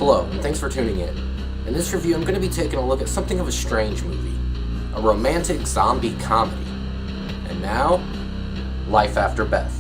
Hello, and thanks for tuning in. In this review, I'm going to be taking a look at something of a strange movie. A romantic zombie comedy. And now, Life After Beth.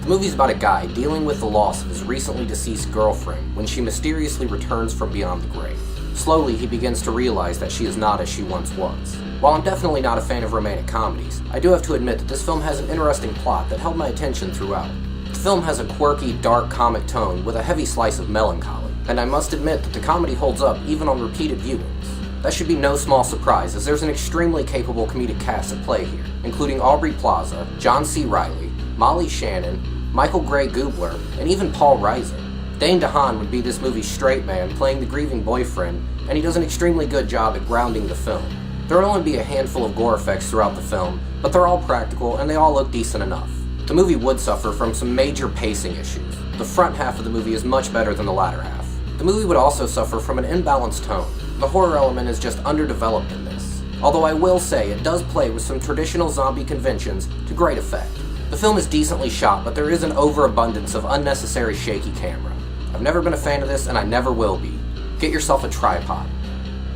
The movie's about a guy dealing with the loss of his recently deceased girlfriend when she mysteriously returns from beyond the grave. Slowly, he begins to realize that she is not as she once was. While I'm definitely not a fan of romantic comedies, I do have to admit that this film has an interesting plot that held my attention throughout. The film has a quirky, dark comic tone with a heavy slice of melancholy, and I must admit that the comedy holds up even on repeated viewings. That should be no small surprise, as there's an extremely capable comedic cast at play here, including Aubrey Plaza, John C. Reilly, Molly Shannon, Michael Gray Gubler, and even Paul Reiser. Dane DeHaan would be this movie's straight man playing the grieving boyfriend, and he does an extremely good job at grounding the film. There will only be a handful of gore effects throughout the film, but they're all practical and they all look decent enough. The movie would suffer from some major pacing issues. The front half of the movie is much better than the latter half. The movie would also suffer from an imbalanced tone. The horror element is just underdeveloped in this. Although I will say it does play with some traditional zombie conventions to great effect. The film is decently shot, but there is an overabundance of unnecessary shaky camera. I've never been a fan of this and I never will be. Get yourself a tripod.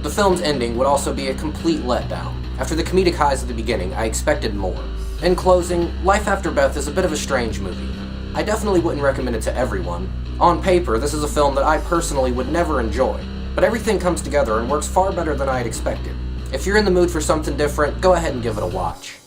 The film's ending would also be a complete letdown. After the comedic highs at the beginning, I expected more. In closing, Life After Beth is a bit of a strange movie. I definitely wouldn't recommend it to everyone. On paper, this is a film that I personally would never enjoy, but everything comes together and works far better than I had expected. If you're in the mood for something different, go ahead and give it a watch.